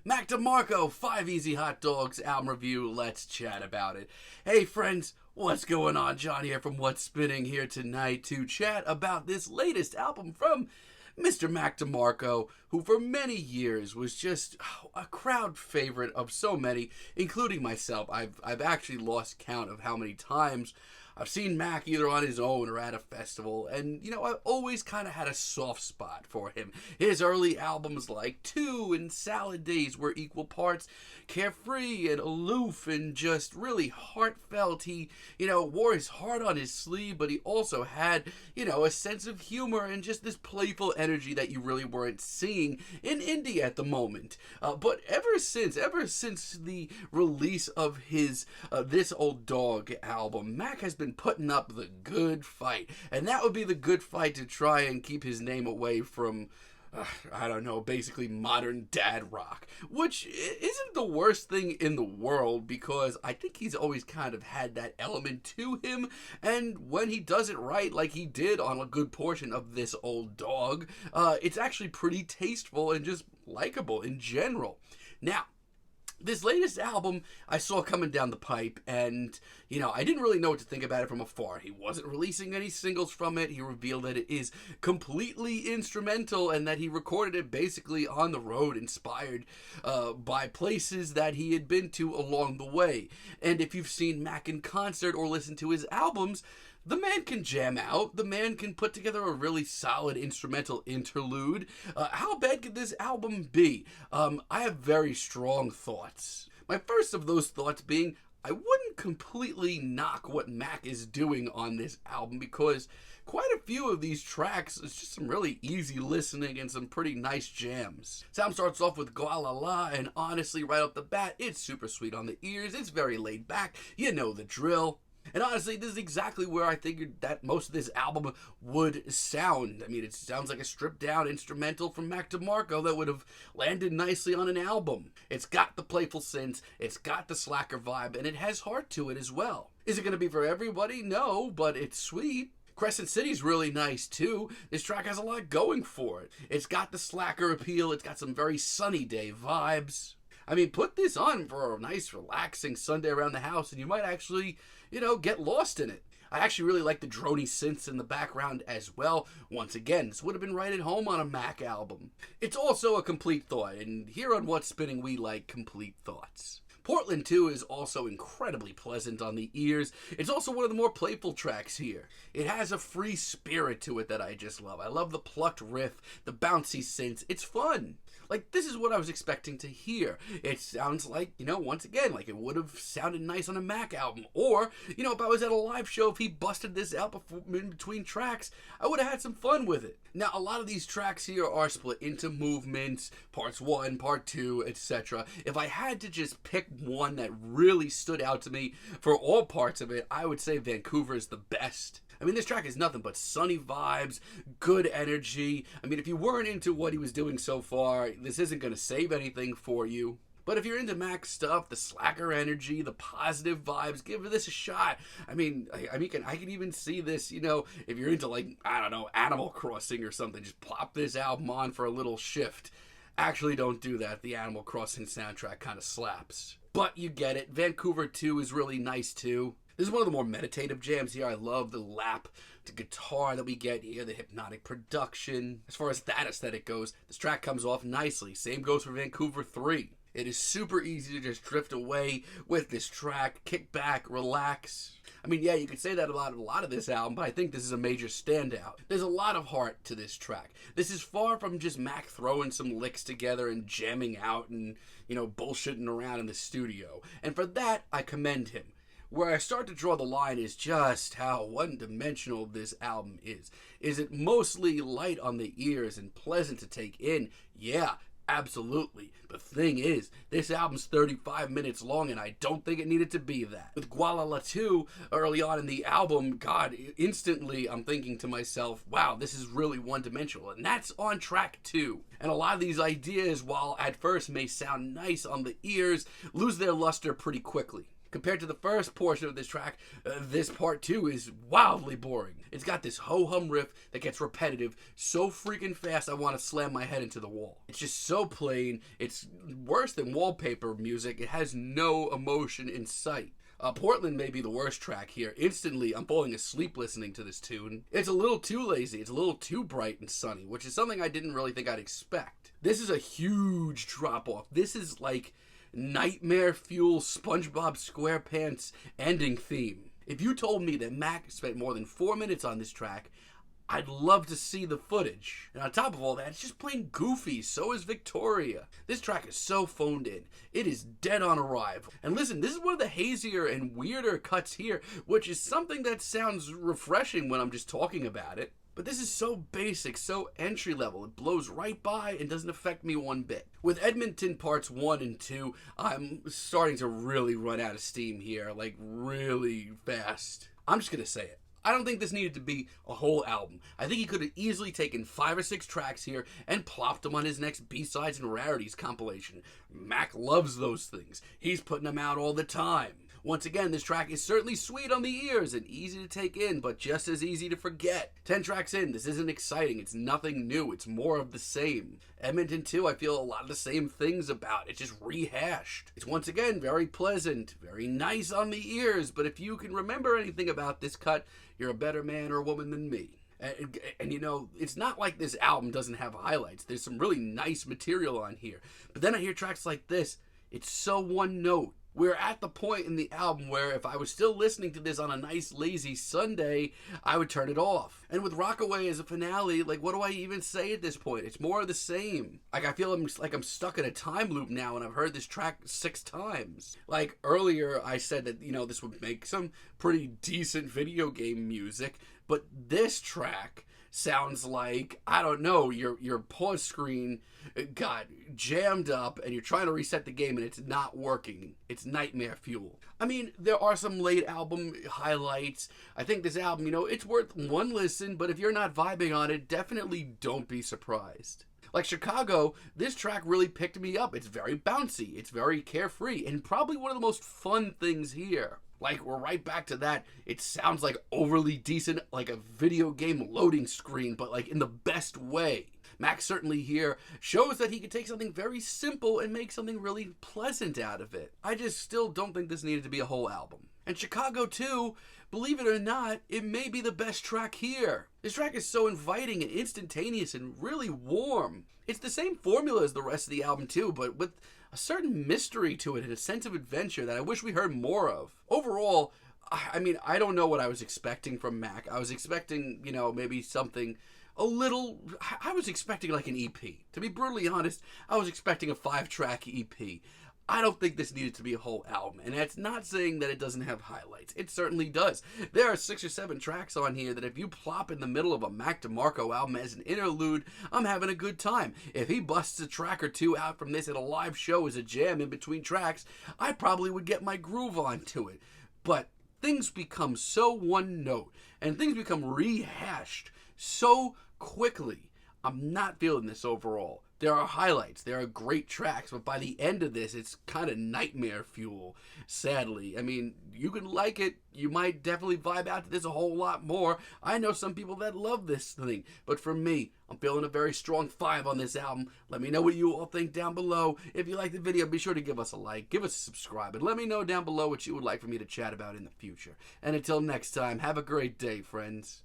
Mac DeMarco, 5 Easy Hot Dogs album review. Let's chat about it. Hey friends, what's going on? John here from What's Spinning here tonight to chat about this latest album from Mr. Mac DeMarco, who for many years was just a crowd favorite of so many, including myself. I've actually lost count of how many times I've seen Mac either on his own or at a festival, and, you know, I've always kind of had a soft spot for him. His early albums like 2 and Salad Days were equal parts carefree and aloof and just really heartfelt. He, wore his heart on his sleeve, but he also had, a sense of humor and just this playful energy that you really weren't seeing in indie at the moment. But ever since the release of his This Old Dog album, Mac has been putting up the good fight, and that would be the good fight to try and keep his name away from basically modern dad rock, which isn't the worst thing in the world, because I think he's always kind of had that element to him, and when he does it right, like he did on a good portion of This Old Dog, it's actually pretty tasteful and just likable in general. Now, this latest album I saw coming down the pipe, and, I didn't really know what to think about it from afar. He wasn't releasing any singles from it. He revealed that it is completely instrumental and that he recorded it basically on the road, inspired by places that he had been to along the way. And if you've seen Mac in concert or listened to his albums, the man can jam out. The man can put together a really solid instrumental interlude. How bad could this album be? I have very strong thoughts. My first of those thoughts being, I wouldn't completely knock what Mac is doing on this album, because quite a few of these tracks is just some really easy listening and some pretty nice jams. Sound starts off with Gualala, and honestly, right off the bat, it's super sweet on the ears. It's very laid back. You know the drill. And honestly, this is exactly where I figured that most of this album would sound. I mean, it sounds like a stripped-down instrumental from Mac DeMarco that would have landed nicely on an album. It's got the playful synths, it's got the slacker vibe, and it has heart to it as well. Is it going to be for everybody? No, but it's sweet. Crescent City's really nice too. This track has a lot going for it. It's got the slacker appeal, it's got some very sunny day vibes. I mean, put this on for a nice, relaxing Sunday around the house, and you might actually, get lost in it. I actually really like the drony synths in the background as well. Once again, this would have been right at home on a Mac album. It's also a complete thought, and here on What's Spinning, we like complete thoughts. Portland, too, is also incredibly pleasant on the ears. It's also one of the more playful tracks here. It has a free spirit to it that I just love. I love the plucked riff, the bouncy synths. It's fun. Like, this is what I was expecting to hear. It sounds like, once again, like it would have sounded nice on a Mac album. Or, if I was at a live show, if he busted this out in between tracks, I would have had some fun with it. Now, a lot of these tracks here are split into movements, parts 1, part 2, etc. If I had to just pick one that really stood out to me for all parts of it, I would say Vancouver Is the best. I mean, this track is nothing but sunny vibes, good energy. I mean, if you weren't into what he was doing so far, this isn't going to save anything for you. But if you're into Mac stuff, the slacker energy, the positive vibes, give this a shot. I can even see this, if you're into, Animal Crossing or something, just plop this album on for a little shift. Actually, don't do that. The Animal Crossing soundtrack kind of slaps. But you get it. Vancouver 2 is really nice, too. This is one of the more meditative jams here. I love the lap, the guitar that we get here, the hypnotic production. As far as that aesthetic goes, this track comes off nicely. Same goes for Vancouver 3. It is super easy to just drift away with this track, kick back, relax. I mean, yeah, you could say that about a lot of this album, but I think this is a major standout. There's a lot of heart to this track. This is far from just Mac throwing some licks together and jamming out and, bullshitting around in the studio. And for that, I commend him. Where I start to draw the line is just how one-dimensional this album is. Is it mostly light on the ears and pleasant to take in? Yeah, absolutely. The thing is, this album's 35 minutes long, and I don't think it needed to be that. With Gualala 2, early on in the album, God, instantly I'm thinking to myself, wow, this is really one-dimensional, and that's on track 2. And a lot of these ideas, while at first may sound nice on the ears, lose their luster pretty quickly. Compared to the first portion of this track, this part 2 is wildly boring. It's got this ho-hum riff that gets repetitive so freaking fast I want to slam my head into the wall. It's just so plain. It's worse than wallpaper music. It has no emotion in sight. Portland may be the worst track here. Instantly, I'm falling asleep listening to this tune. It's a little too lazy. It's a little too bright and sunny, which is something I didn't really think I'd expect. This is a huge drop-off. This is like Nightmare Fuel SpongeBob SquarePants ending theme. If you told me that Mac spent more than 4 minutes on this track, I'd love to see the footage. And on top of all that, it's just plain goofy. So is Victoria. This track is so phoned in. It is dead on arrival. And listen, this is one of the hazier and weirder cuts here, which is something that sounds refreshing when I'm just talking about it. But this is so basic, so entry level. It blows right by and doesn't affect me one bit. With Edmonton parts 1 and 2, I'm starting to really run out of steam here, like really fast. I'm just gonna say it. I don't think this needed to be a whole album. I think he could have easily taken 5 or 6 tracks here and plopped them on his next B-Sides and Rarities compilation. Mac loves those things. He's putting them out all the time. Once again, this track is certainly sweet on the ears and easy to take in, but just as easy to forget. 10 tracks in, this isn't exciting. It's nothing new. It's more of the same. Edmonton 2, I feel a lot of the same things about. It's just rehashed. It's once again very pleasant, very nice on the ears, but if you can remember anything about this cut, you're a better man or woman than me. And you know, it's not like this album doesn't have highlights. There's some really nice material on here. But then I hear tracks like this. It's so one note. We're at the point in the album where if I was still listening to this on a nice lazy Sunday, I would turn it off. And with Rockaway as a finale, like what do I even say at this point? It's more of the same. Like I feel like I'm stuck in a time loop now and I've heard this track 6 times. Like earlier I said that, you know, this would make some pretty decent video game music, but this track sounds like, I don't know, your pause screen got jammed up and you're trying to reset the game and it's not working. It's nightmare fuel. I mean, there are some late album highlights. I think this album, you know, it's worth one listen, but if you're not vibing on it, definitely don't be surprised. Like Chicago, this track really picked me up. It's very bouncy, it's very carefree, and probably one of the most fun things here. Like, we're right back to that. It sounds like overly decent, like a video game loading screen, but like in the best way. Max certainly here shows that he can take something very simple and make something really pleasant out of it. I just still don't think this needed to be a whole album. And Chicago 2, believe it or not, it may be the best track here. This track is so inviting and instantaneous and really warm. It's the same formula as the rest of the album too, but with a certain mystery to it and a sense of adventure that I wish we heard more of. Overall, I mean, I don't know what I was expecting from Mac. I was expecting, you know, maybe something a little, I was expecting like an EP. To be brutally honest, I was expecting a 5-track EP. I don't think this needed to be a whole album, and that's not saying that it doesn't have highlights. It certainly does. There are 6 or 7 tracks on here that if you plop in the middle of a Mac Demarco album as an interlude, I'm having a good time. If he busts a track or 2 out from this at a live show as a jam in between tracks, I probably would get my groove onto it. But things become so one note, and things become rehashed so quickly. I'm not feeling this overall. There are highlights, there are great tracks, but by the end of this, it's kind of nightmare fuel, sadly. I mean, you can like it, you might definitely vibe out to this a whole lot more. I know some people that love this thing, but for me, I'm feeling a very strong 5 on this album. Let me know what you all think down below. If you like the video, be sure to give us a like, give us a subscribe, and let me know down below what you would like for me to chat about in the future. And until next time, have a great day, friends.